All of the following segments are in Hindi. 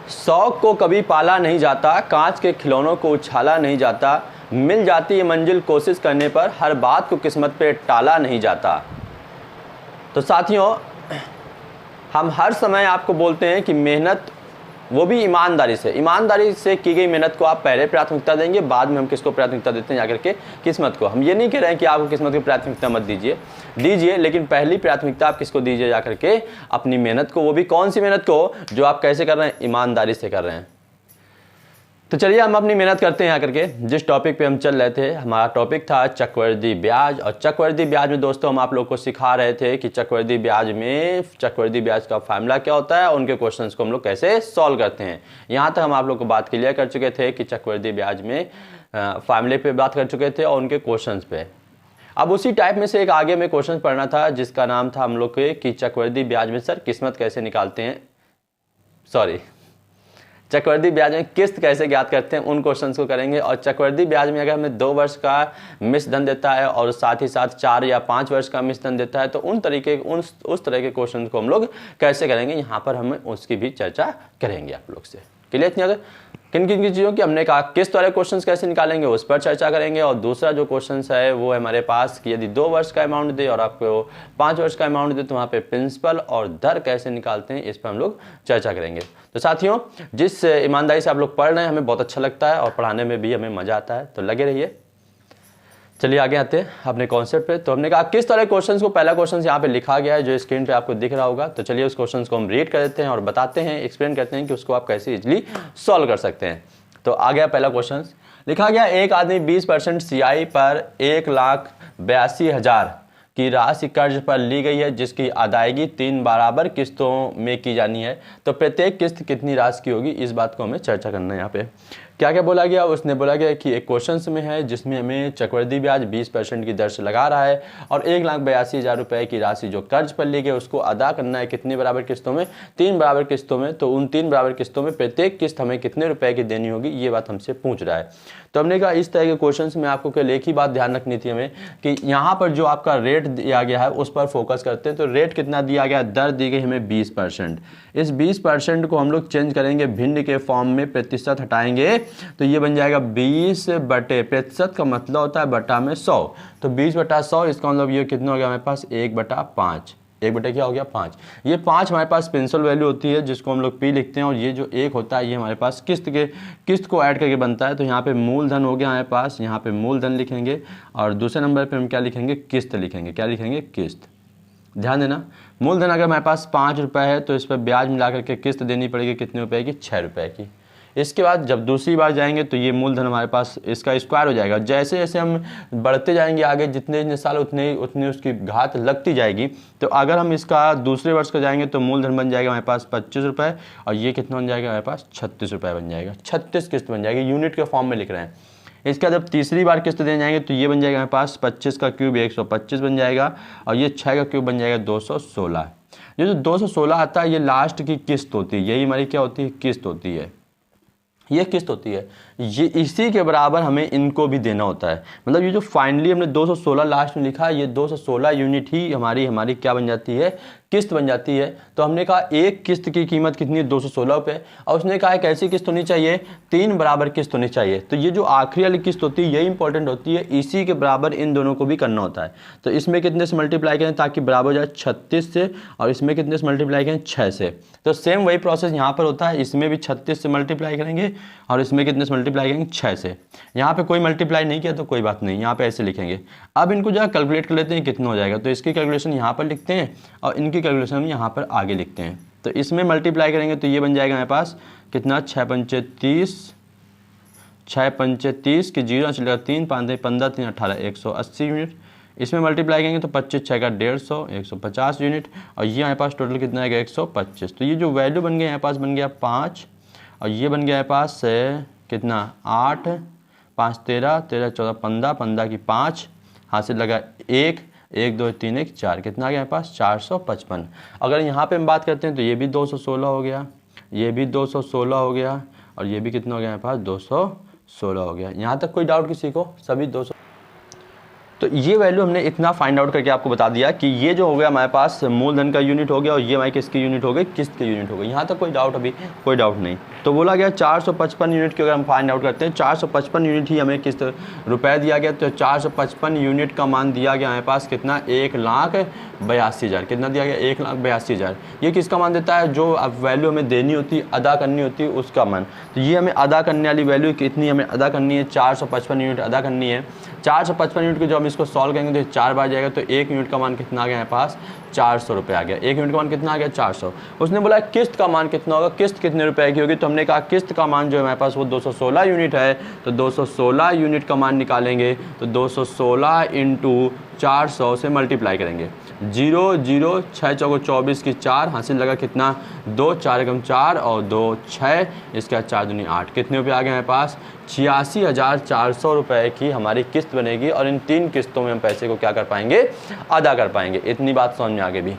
शौक को कभी पाला नहीं जाता, कांच के खिलौनों को उछाला नहीं जाता, मिल जाती है मंजिल कोशिश करने पर, हर बात को किस्मत पे टाला नहीं जाता। तो साथियों, हम हर समय आपको बोलते हैं कि मेहनत, वो भी ईमानदारी से की गई मेहनत को आप पहले प्राथमिकता देंगे, बाद में हम किसको प्राथमिकता देते हैं जाकर के, किस्मत को। हम ये नहीं कह रहे हैं कि आपको किस्मत की प्राथमिकता मत दीजिए, लेकिन पहली प्राथमिकता आप किसको दीजिए जाकर के, अपनी मेहनत को। वो भी कौन सी मेहनत को, जो आप कैसे कर रहे हैं, ईमानदारी से कर रहे हैं। तो चलिए हम अपनी मेहनत करते हैं आकर के। जिस टॉपिक पे हम चल रहे थे, हमारा टॉपिक था चक्रवृद्धि ब्याज। और चक्रवृद्धि ब्याज में दोस्तों हम आप लोग को सिखा रहे थे कि चक्रवृद्धि ब्याज का फार्मूला क्या होता है, उनके क्वेश्चंस को हम लोग कैसे सॉल्व करते हैं। यहाँ तक हम आप लोग को बात क्लियर कर चुके थे कि चक्रवृद्धि ब्याज में फार्मूले पे बात कर चुके थे और उनके क्वेश्चंस पे। अब उसी टाइप में से एक आगे में क्वेश्चन पढ़ना था जिसका नाम था हम लोग के कि चक्रवृद्धि ब्याज में सर किस्मत कैसे निकालते हैं, चक्रवृद्धि ब्याज में किस्त कैसे ज्ञात करते हैं, उन क्वेश्चंस को करेंगे। और चक्रवृद्धि ब्याज में अगर हमें 2 वर्ष का मिश्र धन देता है और साथ ही साथ 4 या 5 वर्ष का मिश्र धन देता है, तो उस तरह के क्वेश्चन को हम लोग कैसे करेंगे, यहाँ पर हमें उसकी भी चर्चा करेंगे आप लोग से। क्लियर नहीं? किन किन चीज़ों की हमने कहा, किस्त वाले क्वेश्चंस कैसे निकालेंगे उस पर चर्चा करेंगे। और दूसरा जो क्वेश्चन है वो है हमारे पास कि यदि 2 वर्ष का अमाउंट दे और आपको 5 वर्ष का अमाउंट दे तो वहाँ पे प्रिंसिपल और दर कैसे निकालते हैं, इस पर हम लोग चर्चा करेंगे। तो साथियों, जिस ईमानदारी से आप लोग पढ़ रहे हैं हमें बहुत अच्छा लगता है और पढ़ाने में भी हमें मजा आता है, तो लगे रहिए। चलिए आगे आते हैं अपने कॉन्सेप्ट पे। तो हमने कहा किस तरह क्वेश्चंस को, पहला क्वेश्चन यहाँ पे लिखा गया है जो स्क्रीन पे आपको दिख रहा होगा। तो चलिए उस क्वेश्चंस को हम रीड कर देते हैं और बताते हैं, एक्सप्लेन करते हैं कि उसको आप कैसे इजीली सॉल्व कर सकते हैं। तो आ गया पहला क्वेश्चन, लिखा गया एक आदमी 20% CI पर 1,82,000 की राशि कर्ज पर ली गई है जिसकी अदायगी 3 बराबर किस्तों में की जानी है। तो प्रत्येक किस्त कितनी राशि की होगी, इस बात को हमें चर्चा करना है। यहाँ पे क्या क्या बोला गया, उसने बोला गया कि एक क्वेश्चन में है जिसमें हमें चक्रवृद्धि ब्याज 20% की दर से लगा रहा है और 1,82,000 रुपये की राशि जो कर्ज पर ली गई उसको अदा करना है कितनी बराबर किस्तों में, 3 बराबर किस्तों में। तो उन 3 बराबर किस्तों में प्रत्येक किस्त हमें कितने रुपए की देनी होगी, ये बात हमसे पूछ रहा है। तो हमने कहा इस तरह के क्वेश्चंस में आपको केवल एक ही बात ध्यान रखनी थी हमें कि यहाँ पर जो आपका रेट दिया गया है उस पर फोकस करते हैं। तो रेट कितना दिया गया, दर दी गई हमें 20%। इस 20% को हम लोग चेंज करेंगे भिन्न के फॉर्म में, प्रतिशत हटाएंगे तो ये बन जाएगा 20 बटे, प्रतिशत का मतलब होता है बटा में 100। तो 20/100, इसका मतलब ये कितना हो गया हमारे पास 1/5। 1 बटे क्या हो गया 5। ये 5 हमारे पास प्रिंसिपल वैल्यू होती है जिसको हम लोग P लिखते हैं और ये जो 1 होता है ये हमारे पास किस्त को ऐड करके बनता है। तो यहाँ पे मूलधन हो गया हमारे पास, यहाँ पे मूलधन लिखेंगे और दूसरे नंबर पे हम क्या लिखेंगे, किस्त लिखेंगे। क्या लिखेंगे, किस्त। ध्यान देना, मूलधन अगर हमारे पास 5 रुपये है तो इस पर ब्याज मिला करके किस्त देनी पड़ेगी कितने रुपए की, 6 रुपये की। इसके बाद जब दूसरी बार जाएंगे तो ये मूलधन हमारे पास इसका स्क्वायर हो जाएगा। जैसे जैसे हम बढ़ते जाएंगे आगे, जितने साल उतनी उसकी घात लगती जाएगी। तो अगर हम इसका दूसरे वर्ष का जाएंगे तो मूलधन बन जाएगा हमारे पास 25 रुपये और ये कितना बन जाएगा हमारे पास 36 रुपये बन जाएगा। 36 किस्त बन जाएगी, यूनिट के फॉर्म में लिख रहे हैं। इसका जब तीसरी बार किस्त देने जाएंगे तो ये बन जाएगा हमारे पास 25 का क्यूब 125 बन जाएगा और ये 6 का क्यूब बन जाएगा 216। ये जो 216 आता है ये लास्ट की किस्त होती है, यही हमारी क्या होती है, किस्त होती है, ये किस्त होती है। ये इसी के बराबर हमें इनको भी देना होता है। मतलब ये जो फाइनली हमने 216 लास्ट में लिखा है, ये 216 यूनिट ही हमारी क्या बन जाती है, किस्त बन जाती है। तो हमने कहा एक किस्त की कीमत कितनी है, 216 रुपये। और उसने कहा है कैसी किस्त होनी चाहिए, 3 बराबर किस्त होनी चाहिए। तो ये जो आखिरी वाली किस्त होती है यही इंपॉर्टेंट होती है, इसी के बराबर इन दोनों को भी करना होता है। तो इसमें कितने से मल्टीप्लाई करें ताकि बराबर हो जाए 36 से, और इसमें कितने से मल्टीप्लाई करें 6 से। तो सेम वही प्रोसेस यहाँ पर होता है, इसमें भी 36 से मल्टीप्लाई करेंगे और इसमें कितने से मल्टीप्लाई करेंगे 6 से। यहाँ पे कोई मल्टीप्लाई नहीं किया तो कोई बात नहीं, यहाँ पे ऐसे लिखेंगे। अब इनको जो कैलकुलेट कर लेते हैं कितना हो जाएगा। तो इसकी कैलकुलेशन यहाँ पर लिखते हैं और इनकी कैलकुलेशन हम यहाँ पर आगे लिखते हैं। तो इसमें मल्टीप्लाई करेंगे तो ये बन जाएगा हमारे पास कितना, 6 पंचे 30 की 0 चलेगा 3 5 15 3 18 180 यूनिट। इसमें मल्टीप्लाई करेंगे तो 25 6 का 150 150 यूनिट और ये हमारे पास टोटल कितना आएगा 125। तो ये जो वैल्यू बन गया हमारे पास बन गया 5 और ये बन गया हमारे पास कितना 8 5 13 13 14 15 15 की 5 हाथ से लगा 1 1 2 3 1 4, कितना आ गया हमारे पास 455। अगर यहाँ पे हम बात करते हैं तो ये भी 216 हो गया, ये भी 216 हो गया और ये भी कितना हो गया हमारे पास 216 हो गया। यहाँ तक कोई डाउट किसी को, सभी 200। तो ये वैल्यू हमने इतना फाइंड आउट करके आपको बता दिया कि ये जो हो गया हमारे पास मूलधन का यूनिट हो गया और ये हमारी किसकी यूनिट हो गई, किस्त की यूनिट हो गई। यहाँ तक कोई डाउट, अभी कोई डाउट नहीं। तो बोला गया 455 यूनिट की अगर हम फाइंड आउट करते हैं, 455 यूनिट ही हमें किस्त रुपए दिया गया, तो 455 यूनिट का मान दिया गया हमारे पास कितना, 1,82,000। कितना दिया गया, 1,82,000। ये किसका मान देता है, जो अब वैल्यू हमें देनी होती है, अदा करनी होती है, उसका मान। तो ये हमें अदा करने वाली वैल्यू कितनी हमें अदा करनी है, 455 यूनिट अदा करनी है। 455 यूनिट को जब हम इसको सॉल्व करेंगे तो 4 बार जाएगा, तो 1 यूनिट का मान कितना आ गया हमारे पास, 400 रुपये आ गया। 1 यूनिट का मान कितना आ गया, 400। उसने बोला किस्त का मान कितना होगा, किस्त कितने रुपए की होगी, तो हमने कहा किस्त का मान जो है हमारे पास वो 216 यूनिट है, तो 216 यूनिट का मान निकालेंगे, तो 216 इंटू 400 से मल्टीप्लाई करेंगे। 0 0 6 चौको 24 की 4 हासिल लगा कितना, 2 4 एकम 4 और 2 6, इसका 4 दूनी 8। कितने रुपये आ गए हमारे पास, 86,400 रुपये की हमारी किस्त बनेगी। और इन 3 किस्तों में हम पैसे को क्या कर पाएंगे, अदा कर पाएंगे। इतनी बात समझ में आगे भी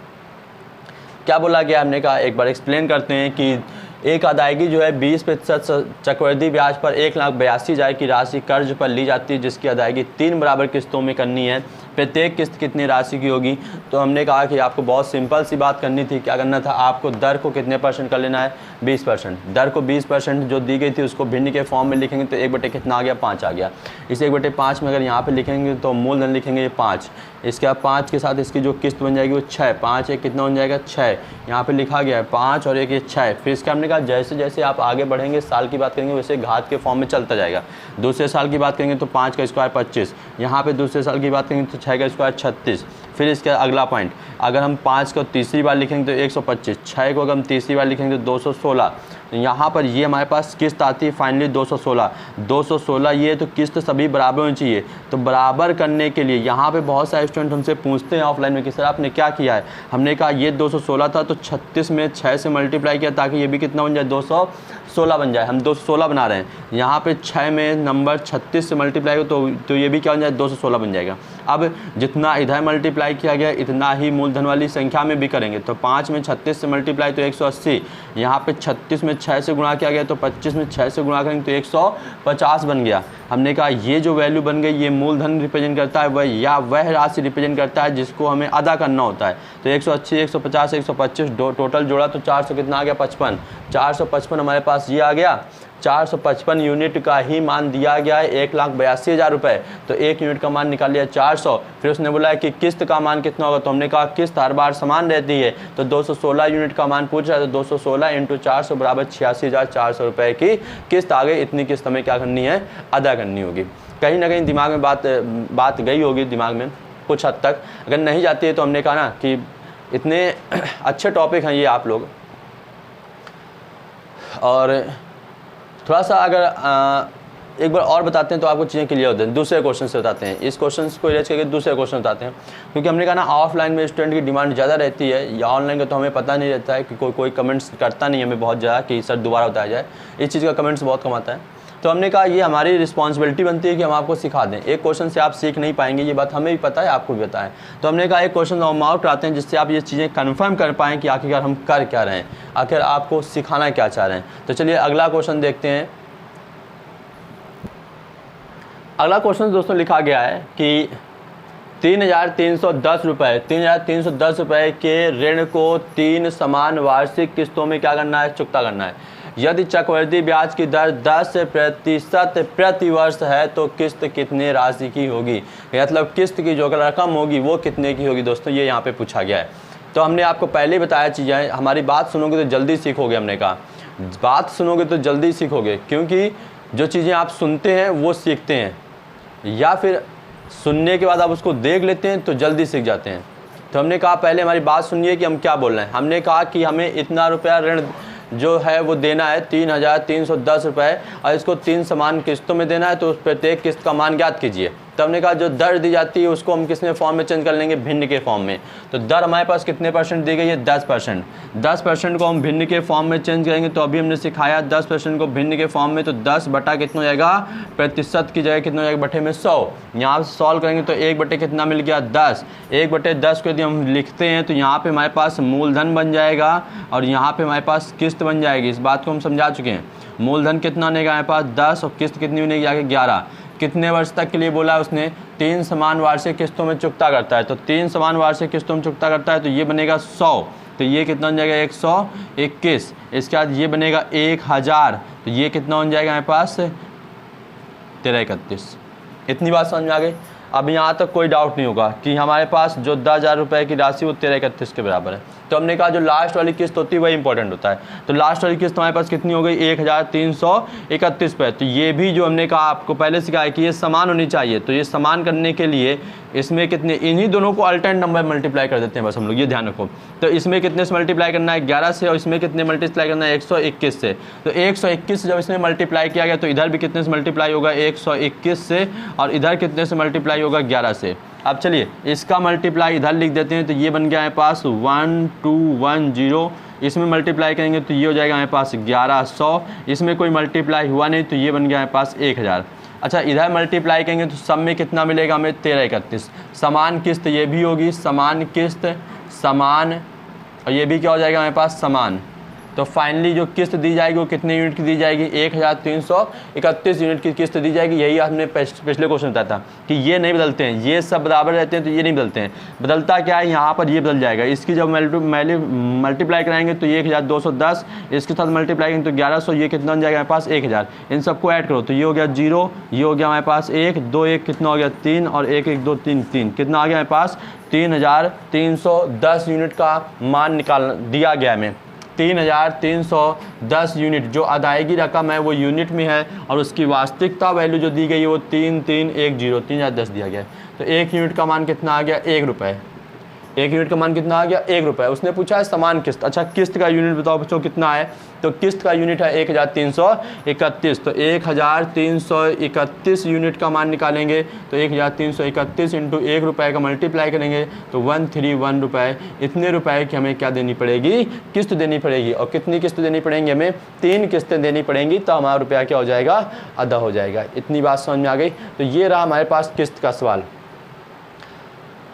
क्या बोला गया, हमने कहा एक बार एक्सप्लेन करते हैं कि एक अदायगी जो है 20% चक्रवृद्धि ब्याज पर 1,82,000 की राशि कर्ज पर ली जाती है, जिसकी अदायगी 3 बराबर किस्तों में करनी है। प्रत्येक किस्त कितनी राशि की होगी, तो हमने कहा कि आपको बहुत सिंपल सी बात करनी थी। क्या करना था, आपको दर को कितने % कर लेना है, 20%। दर को 20% जो दी गई थी उसको भिन्न के फॉर्म में लिखेंगे, तो 1 बटे कितना आ गया, 5 आ गया। इस 1 बटे 5 में अगर यहाँ पे लिखेंगे तो मूलधन लिखेंगे 5, इसके बाद 5 के साथ इसकी जो किस्त बन जाएगी वो 6, 5 एक कितना बन जाएगा, 6। यहाँ पे लिखा गया है 5 और 1 ये 6। फिर इसका हमने कहा जैसे जैसे आप आगे बढ़ेंगे, साल की बात करेंगे, वैसे घात के फॉर्म में चलता जाएगा। दूसरे साल की बात करेंगे तो 5 का स्क्वायर 25, यहाँ पे दूसरे साल की बात करेंगे तो 6 का स्क्वायर 36। फिर इसका अगला पॉइंट, अगर हम 5 को तीसरी बार लिखेंगे तो 125, 6 को अगर हम तीसरी बार लिखेंगे तो 216। तो यहाँ पर ये हमारे पास किस्त आती है फाइनली 216। ये तो किस्त सभी बराबर होनी चाहिए। तो बराबर करने के लिए यहाँ पे बहुत सारे स्टूडेंट हमसे पूछते हैं ऑफलाइन में कि सर आपने क्या किया है। हमने कहा ये 216 था तो 36 में 6 से मल्टीप्लाई किया ताकि ये भी कितना बन जाए, 216 बन जाए। हम 216 बना रहे हैं, यहाँ पे 6 में नंबर 36 से मल्टीप्लाई हो तो ये भी क्या बन जाए, 216 बन जाएगा। अब जितना इधर मल्टीप्लाई किया गया इतना ही मूलधन वाली संख्या में भी करेंगे। तो 5 में 36 से मल्टीप्लाई तो 180, यहाँ पे 36 में 6 से गुणा किया गया तो 25 में 6 से गुणा करेंगे तो 150 बन गया। हमने कहा ये जो वैल्यू बन गई ये मूलधन रिप्रेजेंट करता है वह राशि रिप्रेजेंट करता है जिसको हमें अदा करना होता है। तो 180, 150, 125 टोटल जोड़ा तो 400 कितना आ गया, 55। 455 हमारे पास ये आ गया। 455 यूनिट का ही मान दिया गया है 1,82,000 रुपये। तो 1 यूनिट का मान निकाल लिया 400। फिर उसने बोला है कि किस्त का मान कितना होगा, तो हमने कहा किस्त हर बार समान रहती है। तो 216 यूनिट का मान पूछ रहा है, तो 216 इंटू 400 बराबर 86,400 रुपये की किस्त आ गई। इतनी किस्त हमें क्या करनी है, अदा करनी होगी। कहीं ना कहीं दिमाग में बात गई होगी दिमाग में कुछ हद तक। अगर नहीं जाती है तो हमने कहा ना कि इतने अच्छे टॉपिक हैं ये आप लोग, और थोड़ा सा अगर एक बार और बताते हैं तो आपको चीज़ें क्लियर होती हैं। दूसरे क्वेश्चन से बताते हैं, इस क्वेश्चन को इरेज करके दूसरे क्वेश्चन बताते हैं, क्योंकि हमने कहा ना ऑफलाइन में स्टूडेंट की डिमांड ज़्यादा रहती है, या ऑनलाइन का तो हमें पता नहीं रहता है कि कोई कमेंट्स करता नहीं हमें बहुत ज़्यादा कि सर दोबारा बताया जाए। इस चीज़ का कमेंट्स बहुत कम आता है। तो हमने कहा ये हमारी रिस्पॉन्सिबिलिटी बनती है कि हम आपको सिखा दें। एक क्वेश्चन से आप सीख नहीं पाएंगे, ये बात हमें भी पता है, आपको भी पता है। तो हमने कहा एक क्वेश्चन हम आउट कराते हैं जिससे आप ये चीज़ें कंफर्म कर पाएँ कि आखिरकार हम कर क्या रहे हैं, आखिर आपको सिखाना क्या चाह रहे हैं। तो चलिए अगला क्वेश्चन देखते हैं। अगला क्वेश्चन दोस्तों लिखा गया है कि 3,310 रुपये के ऋण को 3 समान वार्षिक किस्तों में क्या करना है, चुकता करना है। यदि चक्रवृद्धि ब्याज की दर 10% प्रति वर्ष है तो किस्त कितने राशि की होगी, मतलब किस्त की जो रकम होगी वो कितने की होगी दोस्तों, ये यहाँ पे पूछा गया है। तो हमने आपको पहले ही बताया चीज़ें, हमारी बात सुनोगे तो जल्दी सीखोगे। हमने कहा बात सुनोगे तो जल्दी सीखोगे, क्योंकि जो चीज़ें आप सुनते हैं वो सीखते हैं, या फिर सुनने के बाद आप उसको देख लेते हैं तो जल्दी सीख जाते हैं। तो हमने कहा पहले हमारी बात सुनिए कि हम क्या बोल रहे हैं। हमने कहा कि हमें इतना रुपया ऋण जो है वो देना है 3,310 रुपये, और इसको 3 समान किस्तों में देना है। तो उस प्रत्येक किस्त का मान ज्ञात कीजिए। तो हमने कहा जो दर दी जाती है उसको हम किसमें फॉर्म में चेंज कर लेंगे, भिन्न के फॉर्म में। तो दर हमारे पास कितने % दी गई है, 10%। 10% को हम भिन्न के फॉर्म में चेंज करेंगे। तो अभी हमने सिखाया 10% को भिन्न के फॉर्म में, तो 10 बटा कितना हो जाएगा, प्रतिशत की जगह कितना हो जाएगा, बटे में 100। यहाँ से सॉल्व करेंगे तो 1 बटे कितना मिल गया, 10। 1 बटे 10 को यदि हम लिखते हैं तो यहाँ पे हमारे पास मूलधन बन जाएगा और यहाँ पे हमारे पास किस्त बन जाएगी। इस बात को हम समझा चुके हैं। मूलधन कितना बनेगा हमारे पास 10 और किस्त कितनी बनेगी आगे 11। कितने वर्ष तक के लिए बोला है उसने, 3 समान वार्षिक किस्तों में चुकता करता है, तो 3 समान वार्षिक किस्तों में चुकता करता है, तो ये बनेगा 100, तो ये कितना बन जाएगा 121। इसके बाद ये बनेगा 1000, तो ये कितना बन जाएगा हमारे पास 1331। इतनी बात समझ में आ गई। अब यहाँ तक कोई डाउट नहीं होगा कि हमारे पास जो 10,000 रुपये की राशि वो 1331 के बराबर है। तो हमने कहा जो लास्ट वाली किस्त होती है वही इंपॉर्टेंट होता है। तो लास्ट वाली किस्त हमारे पास कितनी हो गई 1331 पे। तो ये भी जो हमने कहा आपको पहले सिखाया कि ये समान होनी चाहिए, तो ये समान करने के लिए इसमें कितने, इन्हीं दोनों को अल्टरनेट नंबर मल्टीप्लाई कर देते हैं बस हम लोग, ये ध्यान रखो। तो इसमें कितने से मल्टीप्लाई करना है 11 से, और इसमें कितने मल्टीप्लाई करना है 121 से। तो 121 से जब इसमें मल्टीप्लाई किया गया तो इधर भी कितने से मल्टीप्लाई होगा 121 से, और इधर कितने से मल्टीप्लाई होगा 11 से। अब चलिए इसका मल्टीप्लाई इधर लिख देते हैं, तो ये बन गया हमारे पास 1210, इसमें मल्टीप्लाई करेंगे तो ये हो जाएगा हमारे पास 1100, इसमें कोई मल्टीप्लाई हुआ नहीं तो ये बन गया हमारे पास 1000। अच्छा इधर मल्टीप्लाई करेंगे तो सब में कितना मिलेगा हमें 1331। समान किस्त ये भी होगी, समान किस्त समान, और ये भी क्या हो जाएगा हमारे पास समान। तो फाइनली जो किस्त दी जाएगी वो कितने यूनिट की दी जाएगी 1331 यूनिट की किस्त दी जाएगी। यही हमने पिछले क्वेश्चन बताया था कि ये नहीं बदलते हैं, ये सब बराबर रहते हैं तो ये नहीं बदलते हैं। बदलता क्या है यहाँ पर ये बदल जाएगा। इसकी जब मल्टीप्लाई कराएंगे तो 1210, इसके साथ मल्टीप्लाई करेंगे तो 1100, ये कितना बन जाएगा हमारे पास 1000। इन सबको ऐड करो तो ये हो गया 0, ये हो गया हमारे पास 1 2 1 कितना हो गया 3, और 1 1 2 3 3 कितना आ गया हमारे पास 3310 यूनिट का मान निकाल दिया गया हमें। 3310 यूनिट जो अदायगी रकम है वो यूनिट में है, और उसकी वास्तविकता वैल्यू जो दी गई है वो 3310 3010 दिया गया है। तो 1 यूनिट का मान कितना आ गया 1 रुपये। 1 यूनिट का मान कितना आ गया 1 रुपये। उसने पूछा है समान किस्त। अच्छा किस्त का यूनिट बताओ बच्चों कितना है, तो किस्त का यूनिट है 1331। तो 1331 यूनिट का मान निकालेंगे तो 1331 इंटू 1 रुपये का मल्टीप्लाई करेंगे तो 131 रुपये। इतने रुपए की हमें क्या देनी पड़ेगी किस्त देनी पड़ेगी। और कितनी किस्त देनी पड़ेंगी हमें 3 किस्तें देनी पड़ेंगी, तो हमारा रुपया क्या हो जाएगा अदा हो जाएगा। इतनी बात समझ में आ गई। तो ये रहा हमारे पास किस्त का सवाल।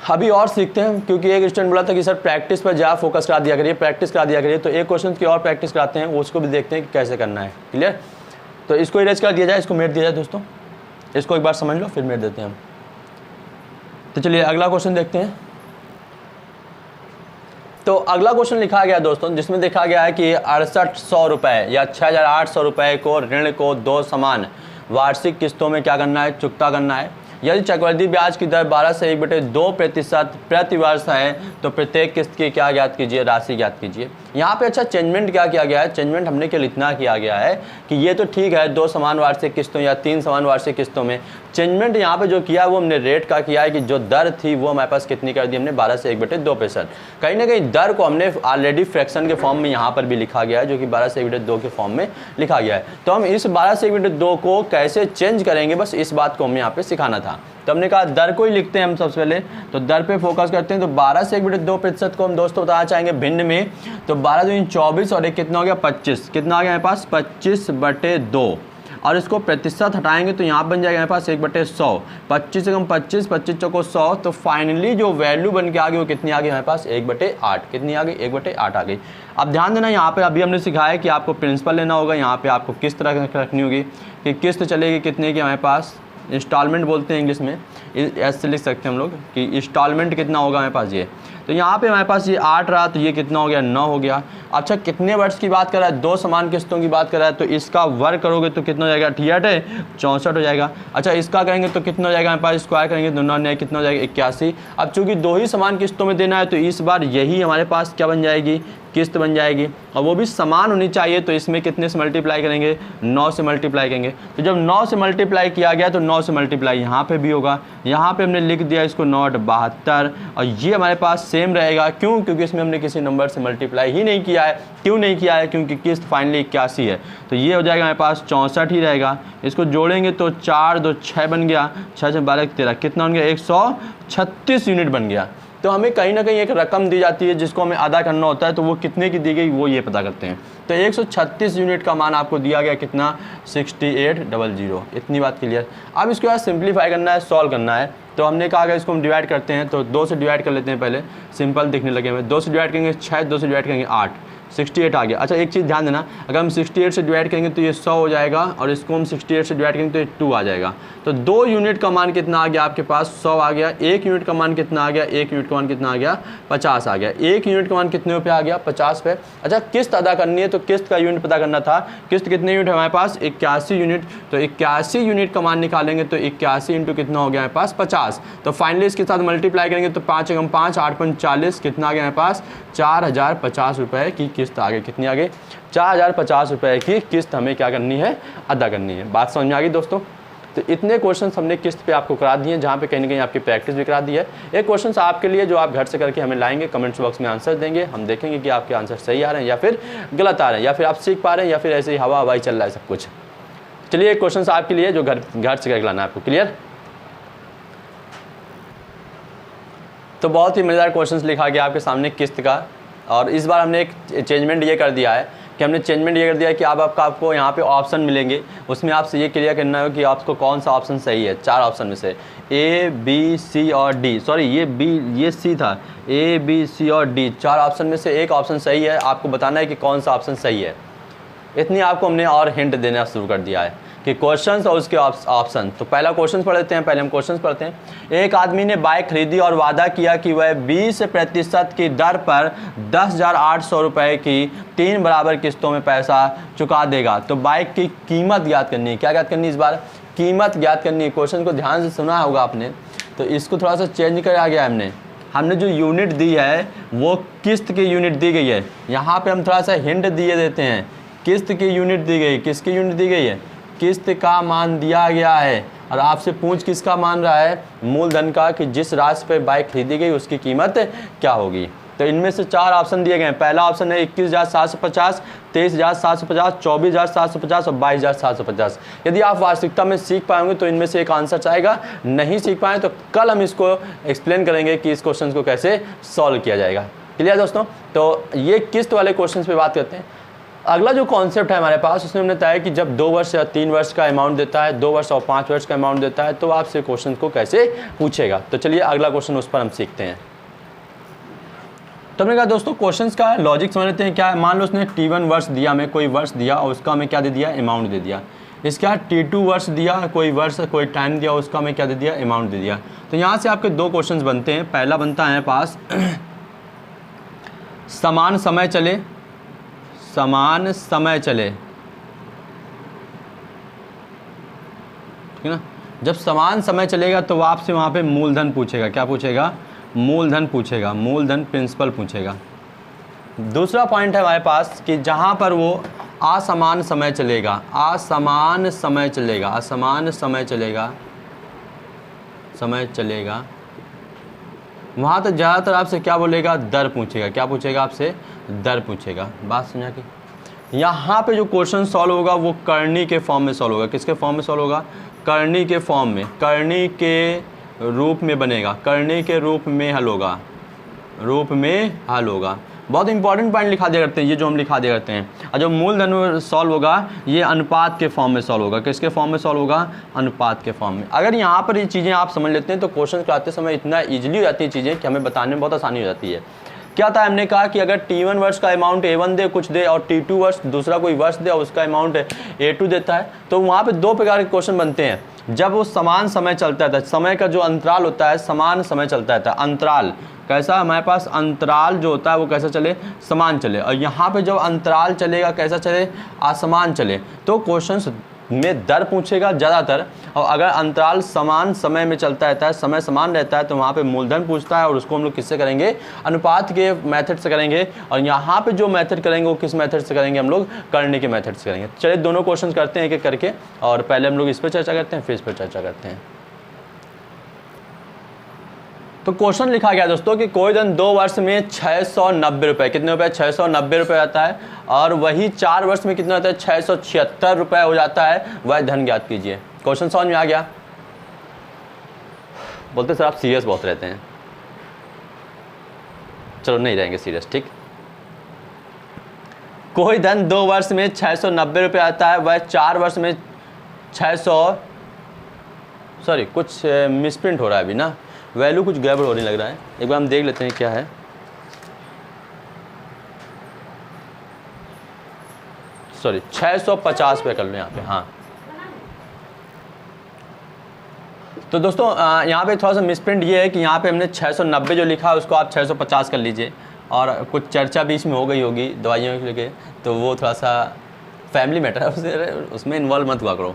अभी और सीखते हैं, क्योंकि एक स्टूडेंट बोला था कि सर प्रैक्टिस पर ज़्यादा फोकस करा दिया करिए, प्रैक्टिस करा दिया करिए। तो एक क्वेश्चन की और प्रैक्टिस कराते हैं, उसको भी देखते हैं कि कैसे करना है। क्लियर। तो इसको इरेज कर दिया जाए, इसको मेट दिया जाए दोस्तों, इसको एक बार समझ लो फिर मेट देते हैं हम। तो चलिए अगला क्वेश्चन देखते हैं। तो अगला क्वेश्चन लिखा गया दोस्तों, जिसमें देखा गया है कि 6800 रुपये या 6800 रुपये को ऋण को 2 समान वार्षिक किस्तों में क्या करना है चुकता करना है। यदि चक्रवृद्धि ब्याज की दर 12 से 1/2% प्रति वर्ष है तो प्रत्येक किस्त की क्या ज्ञात कीजिए राशि ज्ञात कीजिए। यहाँ पे अच्छा चेंजमेंट क्या किया गया है, चेंजमेंट हमने केवल इतना किया गया है कि ये तो ठीक है 2 समान वार्षिक किस्तों या 3 समान वार्षिक किस्तों में। चेंजमेंट यहाँ पे जो किया है वो हमने रेट का किया है कि जो दर थी वो हमारे पास कितनी कर दी हमने 12 से 1/2%। कहीं ना कहीं दर को हमने ऑलरेडी फ्रैक्शन के फॉर्म में यहाँ पर भी लिखा गया है, जो कि 12 से 1/2 के फॉर्म में लिखा गया है। तो हम इस 12 से 1/2 को कैसे चेंज करेंगे, बस इस बात को हमें यहाँ पे सिखाना था। तो हमने कहा दर को ही लिखते हैं हम सबसे पहले, तो दर पे फोकस करते हैं। तो 12 से 1/2% को हम दोस्तों बताना चाहेंगे भिन्न में। तो 12 दूनी 24 और एक कितना हो गया 25, कितना आ गया हमारे पास 25/2, और इसको प्रतिशत हटाएंगे तो यहाँ बन जाएगा हमारे पास 1/100। 25 से कम 25, 25 चौको 100, तो फाइनली जो वैल्यू बन के आ गई वो कितनी आ गई हमारे पास 1/8। कितनी आ गई 1/8 आ गई। अब ध्यान देना यहाँ पे अभी हमने सिखाया है कि आपको प्रिंसिपल लेना होगा। यहाँ पे आपको किस तरह रखनी होगी कि किस्त चलेगी कितने की हमारे पास, इंस्टॉलमेंट बोलते हैं इंग्लिश में, ऐसे लिख सकते हैं हम लोग कि इंस्टॉलमेंट कितना होगा हमारे पास ये। तो यहाँ पे हमारे पास ये 8 रहा, तो ये कितना हो गया 9 हो गया। अच्छा कितने वर्ष की बात कर रहा है, 2 समान किस्तों की बात कर रहा है, तो इसका वर्ग करोगे तो कितना हो जाएगा 64 हो जाएगा। अच्छा इसका करेंगे तो कितना हो जाएगा हमारे पास, स्क्वायर करेंगे तो 9 कितना हो जाएगा 81। अब चूंकि 2 ही समान किस्तों में देना है तो इस बार यही हमारे पास क्या बन जाएगी किस्त बन जाएगी, और वो भी समान होनी चाहिए। तो इसमें कितने से मल्टीप्लाई करेंगे 9 से मल्टीप्लाई करेंगे। तो जब 9 से मल्टीप्लाई किया गया तो 9 से मल्टीप्लाई यहाँ पे भी होगा। यहाँ पे हमने लिख दिया इसको 9 × 72, और ये हमारे पास सेम रहेगा। क्यों, क्योंकि इसमें हमने किसी नंबर से मल्टीप्लाई ही नहीं किया है। क्यों नहीं किया है, क्योंकि किस्त फाइनली 81 है। तो ये हो जाएगा हमारे पास 64 ही रहेगा। इसको जोड़ेंगे तो 4 2 6 बन गया, 6 से 12 13 कितना बन गया 136 यूनिट बन गया। तो हमें कहीं ना कहीं एक रकम दी जाती है जिसको हमें अदा करना होता है, तो वो कितने की दी गई वो ये पता करते हैं। तो 136 यूनिट का मान आपको दिया गया कितना 6800। इतनी बात क्लियर। अब इसके बाद सिंप्लीफाई करना है, सॉल्व करना है। तो हमने कहा अगर इसको हम डिवाइड करते हैं तो 2 से डिवाइड कर लेते हैं, पहले सिंपल दिखने लगे हमें। 2 से डिवाइड करेंगे 6, 2 से डिवाइड करेंगे 8, 68 आ गया। अच्छा एक चीज़ ध्यान देना, अगर हम 68 से डिवाइड करेंगे तो ये 100 हो जाएगा, और इसको हम 68 से डिवाइड करेंगे तो ये 2 आ जाएगा। तो 2 यूनिट का मान कितना आ गया आपके पास, 100 आ गया। 1 यूनिट का मान कितना आ गया, 1 यूनिट का मान कितना आ गया, 50 आ गया। 1 यूनिट का मान कितने पे आ गया, 50 पे। अच्छा किस्त अदा करनी है तो किस्त का यूनिट पता करना था। किस्त कितने यूनिट है हमारे पास, 81 यूनिट। तो 81 यूनिट का मान निकालेंगे तो 81 इंटू कितना हो गया हमारे पास, 50। तो फाइनली इसके साथ मल्टीप्लाई करेंगे तो 5 एकम 5, 8 पंच 40, कितना आ गया हमारे पास, 4050 रुपये की किस्त आ गई। कितनी आ गई, 4050 रुपये की किस्त हमें क्या करनी है, अदा करनी है। बात समझ में आ गई दोस्तों। तो इतने क्वेश्चन हमने किस्त पे आपको करा दिए हैं, जहाँ पे कहीं ना कहीं आपकी प्रैक्टिस भी करा दी है। एक क्वेश्चन आपके लिए जो आप घर से करके हमें लाएंगे, कमेंट्स बॉक्स में आंसर देंगे, हम देखेंगे कि आपके आंसर सही आ रहे हैं या फिर गलत आ रहे हैं, या फिर आप सीख पा रहे हैं या फिर ऐसे ही हवाई चल रहा है सब कुछ। चलिए एक क्वेश्चन आपके लिए जो घर से करके लाना है आपको। क्लियर। तो बहुत ही मज़ेदार क्वेश्चंस लिखा गया आपके सामने किस्त का, और इस बार हमने एक चेंजमेंट ये कर दिया है कि हमने चेंजमेंट ये कर दिया है कि आपको यहाँ पे ऑप्शन मिलेंगे, उसमें आपसे ये क्लियर करना है कि आपको कौन सा ऑप्शन सही है। 4 ऑप्शन में से A, B, C और D, सॉरी ये C था, A, B, C और D, 4 ऑप्शन में से एक ऑप्शन सही है। आपको बताना है कि कौन सा ऑप्शन सही है। इतनी आपको हमने और हिंट देना शुरू कर दिया है कि क्वेश्चंस और उसके ऑप्शन। तो पहला क्वेश्चन पढ़ लेते हैं, पहले हम क्वेश्चंस पढ़ते हैं। एक आदमी ने बाइक खरीदी और वादा किया कि वह 20% की दर पर 10,800 रुपये की 3 बराबर किस्तों में पैसा चुका देगा। तो बाइक की कीमत ज्ञात करनी है। क्या ज्ञात करनी है इस बार, कीमत ज्ञात करनी है। क्वेश्चन को ध्यान से सुना होगा आपने, तो इसको थोड़ा सा चेंज कर गया हमने जो यूनिट दी है वो किस्त की यूनिट दी गई है। यहाँ पर हम थोड़ा सा हिंट दिए देते हैं, किस्त की यूनिट दी गई। किसकी यूनिट दी गई है, किस्त का मान दिया गया है, और आपसे पूछ किसका मान रहा है, मूलधन का, कि जिस राशि पर बाइक खरीदी गई उसकी कीमत क्या होगी। तो इनमें से 4 ऑप्शन दिए गए हैं। पहला ऑप्शन है 21,750, 23,750, 24,750 और 22,750। यदि आप वास्तविकता में सीख पाएंगे तो इनमें से एक आंसर आएगा। नहीं सीख पाए तो कल हम इसको एक्सप्लेन करेंगे कि इस क्वेश्चन को कैसे सॉल्व किया जाएगा। क्लियर दोस्तों। तो ये किस्त वाले क्वेश्चन पे बात करते हैं। अगला जो कॉन्सेप्ट है हमारे पास, उसमें हमने बताया कि जब 2 वर्ष या 3 वर्ष का अमाउंट देता है, 2 वर्ष और 5 वर्ष का अमाउंट देता है, तो आपसे क्वेश्चन को कैसे पूछेगा। तो चलिए अगला क्वेश्चन उस पर हम सीखते हैं। तो हमने कहा दोस्तों क्वेश्चंस का लॉजिक समझ लेते हैं। क्या है, मान लो उसने T1 वर्ष दिया, हमें कोई वर्ष दिया और उसका हमें क्या दे दिया, अमाउंट दे दिया। इसका T2 वर्ष दिया, कोई वर्ष कोई टाइम दिया, उसका हमें क्या दे दिया, अमाउंट दे दिया। तो यहाँ से आपके 2 क्वेश्चन बनते हैं। पहला बनता है पास समान समय चले, समान समय चले, ठीक है ना। जब समान समय चलेगा तो आपसे वहाँ पे मूलधन पूछेगा। क्या पूछेगा, मूलधन पूछेगा, मूलधन प्रिंसिपल पूछेगा। दूसरा पॉइंट है हमारे पास कि जहाँ पर वो असमान समय चलेगा, असमान समय चलेगा, असमान समय चलेगा, समय चलेगा, वहाँ तो ज़्यादातर आपसे क्या बोलेगा, दर पूछेगा। क्या पूछेगा आपसे, दर पूछेगा। बात समझा कि यहाँ पे जो क्वेश्चन सॉल्व होगा वो करनी के फॉर्म में सॉल्व होगा। किसके फॉर्म में सॉल्व होगा, करनी के फॉर्म में, करनी के रूप में बनेगा, करनी के रूप में हल होगा, रूप में हल होगा। बहुत इंपॉर्टेंट पॉइंट लिखा दिया करते हैं ये जो हम लिखा दिया करते हैं। और जो मूलधन सॉल्व होगा ये अनुपात के फॉर्म में सॉल्व होगा। किसके फॉर्म में सॉल्व होगा, अनुपात के फॉर्म में। अगर यहाँ पर ये चीज़ें आप समझ लेते हैं तो क्वेश्चन कराते समय इतना ईजिली हो जाती है चीज़ें कि हमें बताने में बहुत आसानी हो जाती है। क्या था, हमने कहा कि अगर T1 वर्ष का अमाउंट A1 दे कुछ दे और T2 वर्ष दूसरा कोई वर्ष दे और उसका अमाउंट A2 देता है, तो वहाँ पे 2 प्रकार के क्वेश्चन बनते हैं। जब वो समान समय चलता था, समय का जो अंतराल होता है समान समय चलता था। अंतराल कैसा, हमारे पास अंतराल जो होता है वो कैसा चले, समान चले। और यहाँ पे जब अंतराल चलेगा कैसा चले, असमान चले। तो क्वेश्चन में दर पूछेगा ज़्यादातर, और अगर अंतराल समान समय में चलता रहता है, समय समान रहता है, तो वहाँ पे मूलधन पूछता है और उसको हम लोग किससे करेंगे, अनुपात के मेथड से करेंगे। और यहाँ पे जो मेथड करेंगे वो किस मेथड से करेंगे, हम लोग करने के मेथड से करेंगे। चलिए दोनों क्वेश्चन करते हैं एक एक करके, और पहले हम लोग इस पर चर्चा करते हैं फिर इस पर चर्चा करते हैं। तो क्वेश्चन लिखा गया दोस्तों कि कोई धन 2 वर्ष में 690 रुपये, कितने रुपए, 690 रुपये आता है, और वही 4 वर्ष में कितना होता है, 676 रुपये हो जाता है। वह धन ज्ञात कीजिए। क्वेश्चन समझ में आ गया। बोलते सर आप सीरियस बहुत रहते हैं। चलो नहीं रहेंगे सीरियस, ठीक। कोई धन 2 वर्ष में 690 रुपये आता है, वह 4 वर्ष में 600, सॉरी कुछ मिसप्रिंट हो रहा है अभी ना, वैल्यू कुछ गड़बड़ होने लग रहा है। एक बार हम देख लेते हैं क्या है। सॉरी 650 पे कर लो यहाँ पे। हाँ तो दोस्तों यहाँ पे थोड़ा सा मिसप्रिंट ये है कि यहाँ पे हमने 690 जो लिखा है उसको आप 650 कर लीजिए, और कुछ चर्चा बीच में हो गई होगी दवाइयों के लेके, तो वो थोड़ा सा फैमिली मैटर है, उसमें इन्वॉल्व मत हुआ करो।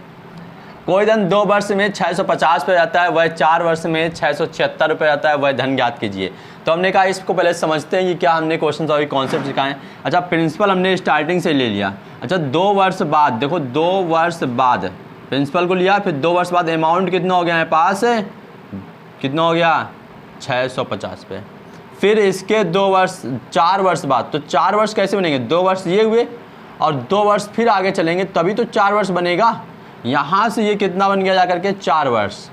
कोई धन 2 वर्ष में 650 पे जाता है, वह 4 वर्ष में 676 रुपये जाता है, वह धन ज्ञात कीजिए। तो हमने कहा इसको पहले समझते हैं कि क्या हमने क्वेश्चन और कॉन्सेप्ट सिखाएं। अच्छा प्रिंसिपल हमने स्टार्टिंग से ले लिया। अच्छा 2 वर्ष बाद, देखो 2 वर्ष बाद प्रिंसिपल को लिया, फिर 2 वर्ष बाद अमाउंट कितना हो गया हमारे पास, कितना हो गया 650 पे। फिर इसके 4 वर्ष बाद, तो 4 वर्ष कैसे बनेंगे, 2 वर्ष ये हुए और 2 वर्ष फिर आगे चलेंगे तभी तो 4 वर्ष बनेगा। यहाँ से ये कितना बन गया जाकर के 4 वर्ष।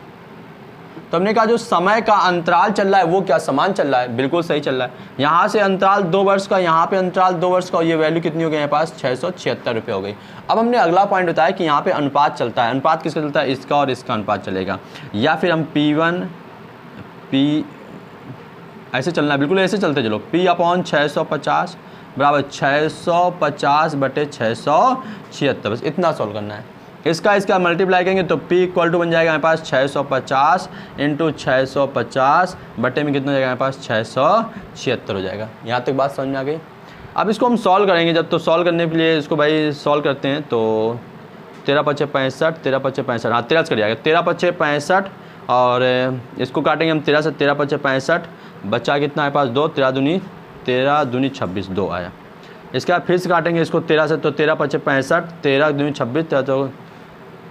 तो हमने कहा जो समय का अंतराल चल रहा है वो क्या समान चल रहा है, बिल्कुल सही चल रहा है। यहाँ से अंतराल 2 वर्ष का, यहाँ पे अंतराल 2 वर्ष का, और ये वैल्यू कितनी हो गई हमारे पास 676 रुपये हो गई। अब हमने अगला पॉइंट बताया कि यहाँ पे अनुपात चलता है। अनुपात किसका चलता है, इसका और इसका अनुपात चलेगा, या फिर हम P1 P ऐसे चलना है, बिल्कुल ऐसे चलते चलो, P/650 बराबर 650/676, बस इतना सॉल्व करना है। इसका मल्टीप्लाई करेंगे तो P इक्वल टू बन जाएगा हमारे पास 650 इंटू 650 बटे में कितना हो जाएगा हमारे पास 676 हो जाएगा। यहाँ तक बात समझ में आ गई। अब इसको हम सॉल्व करेंगे जब, तो सॉल्व करने के लिए इसको भाई सॉल्व करते हैं। तो 13×5 = 65, 13×5 = 65, हाँ 13 से कट जाएगा, 13×5 = 65, और इसको काटेंगे हम 13 से, 13×5 = 65, बचा कितना है पास 2, 13×2 = 26, 2 आया। इसके बाद फिर से काटेंगे इसको 13 से, तो 13×5 = 65, 13×2 = 26,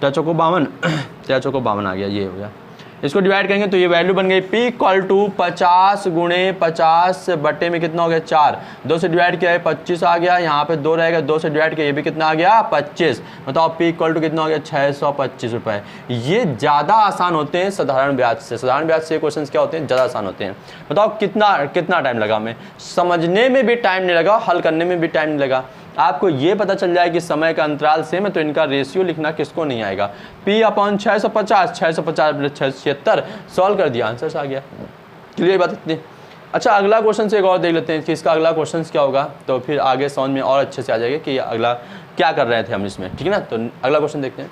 13×4 = 52 आ गया, ये हो गया। इसको डिवाइड करेंगे तो ये वैल्यू बन गई P = 50 × 50 बटे में कितना हो गया 4, 2 से डिवाइड किया है 25 आ गया, यहाँ पे 2 रहेगा, 2 से डिवाइड किया ये भी कितना आ गया 25। बताओ P = कितना हो गया 625 रुपये। ये ज़्यादा आसान होते हैं साधारण ब्याज से। साधारण ब्याज से क्वेश्चन क्या होते हैं, ज़्यादा आसान होते हैं। बताओ कितना टाइम लगा हमें, समझने में भी टाइम नहीं लगा, हल करने में भी टाइम नहीं लगा। आपको ये पता चल जाए कि समय का अंतराल सेम है तो इनका रेशियो लिखना किसको नहीं आएगा। P/650, 650/676 सॉल्व कर दिया, आंसर आ गया। क्लियर बात इतनी। अच्छा अगला क्वेश्चन से एक और देख लेते हैं कि इसका अगला क्वेश्चन क्या होगा, तो फिर आगे समझ में और अच्छे से आ जाएगा कि अगला क्या कर रहे थे हम इसमें, ठीक है ना। तो अगला क्वेश्चन देखते हैं।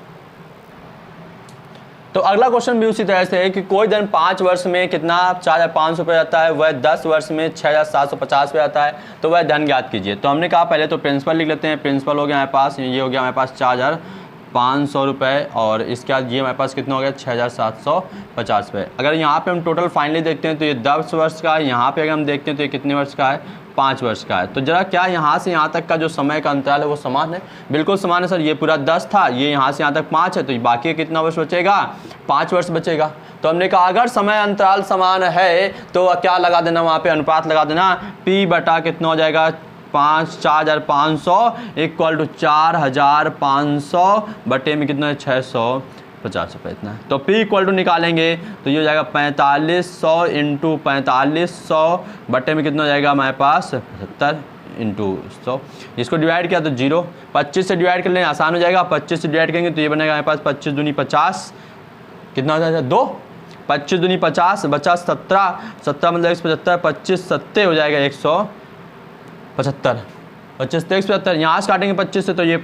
तो अगला क्वेश्चन भी उसी तरह से है कि कोई धन 5 वर्ष में कितना 4500 रुपये आता है, वह 10 वर्ष में 6750 रुपये आता है, तो वह धन ज्ञात कीजिए। तो हमने कहा पहले तो प्रिंसिपल लिख लेते हैं। प्रिंसिपल हो गया हमारे पास, ये हो गया हमारे पास 4500 रुपये, और इसके बाद ये हमारे पास कितना हो गया 6750 रुपये। अगर यहाँ पे हम टोटल फाइनली देखते हैं तो ये 10 वर्ष का है, यहाँ पे अगर हम देखते हैं तो ये कितने वर्ष का है 5 वर्ष का है। तो जरा क्या यहाँ से यहाँ तक का जो समय का अंतराल है वो समान है, बिल्कुल समान है सर। ये पूरा 10 था, ये यहाँ से यहाँ तक 5 है, तो बाकी कितना वर्ष बचेगा 5 वर्ष बचेगा। तो हमने कहा अगर समय अंतराल समान है तो क्या लगा देना, वहाँ पे अनुपात लगा देना, P बटा कितना हो जाएगा 4500 = 4500 बटे में कितना है 650 रुपये इतना है। तो P = निकालेंगे तो ये हो जाएगा 4500 × 4500 बटे में कितना हो जाएगा हमारे पास 75 × 100। इसको डिवाइड किया तो 0, 25 से डिवाइड कर लें आसान हो जाएगा। 25 से डिवाइड करेंगे तो ये बनेगा हमारे पास 25 दूनी 50, कितना हो जाएगा 2, 25 दूनी 50 बचा 17, 17 मतलब 175, 25 7 हो जाएगा 175, 25 से 175, यहाँ से काटेंगे 25 से तो ये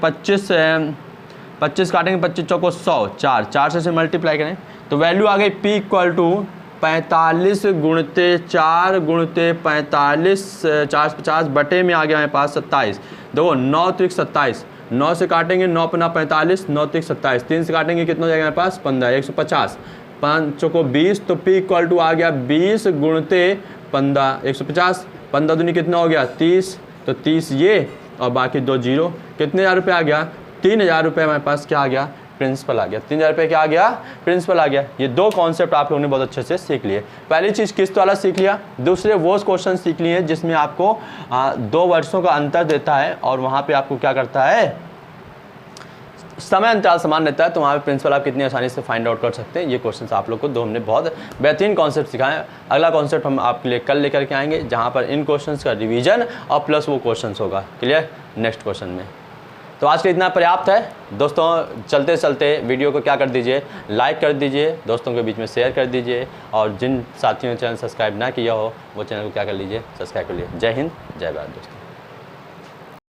25 काटेंगे 25 चौको 100, 4 से मल्टीप्लाई करें तो वैल्यू आ गई P = 45 × 4 × 45 450 बटे में आ गया हमारे पास 27। देखो 9 × 27, 9 से काटेंगे 9 × 45, 9 × 27, 3 से काटेंगे कितना हो जाएगा हमारे पास 15, 150, 5 चौको 20, तो P = आ गया 20 × 15 150, 15 दूनी कितना हो गया 30, तो 30 ये और बाकी 2 0, कितने हज़ार रुपये आ गया 3000 रुपये हमारे पास क्या आ गया प्रिंसिपल आ गया। 3000 रुपये क्या आ गया प्रिंसिपल आ गया। ये 2 कॉन्सेप्ट आप लोगों ने बहुत अच्छे से सीख लिए। पहली चीज़ किस्त वाला सीख लिया, दूसरे वो क्वेश्चन सीख लिए जिसमें आपको 2 वर्षों का अंतर देता है और वहाँ पे आपको क्या करता है समय अंतराल समान रहता है, तो वहाँ पे प्रिंसिपल आप कितनी आसानी से फाइंड आउट कर सकते हैं। ये क्वेश्चंस आप लोग को 2 हमने बहुत बेहतरीन कॉन्सेप्ट सिखाए। अगला कॉन्सेप्ट हम आपके लिए कल लेकर के आएंगे जहाँ पर इन क्वेश्चंस का रिवीजन और प्लस वो क्वेश्चंस होगा। क्लियर नेक्स्ट क्वेश्चन में। तो आज के इतना पर्याप्त है दोस्तों। चलते चलते वीडियो को क्या कर दीजिए लाइक कर दीजिए, दोस्तों के बीच में शेयर कर दीजिए, और जिन साथियों ने चैनल सब्सक्राइब ना किया हो वो चैनल को क्या कर लीजिए सब्सक्राइब कर लीजिए। जय हिंद जय भारत दोस्तों।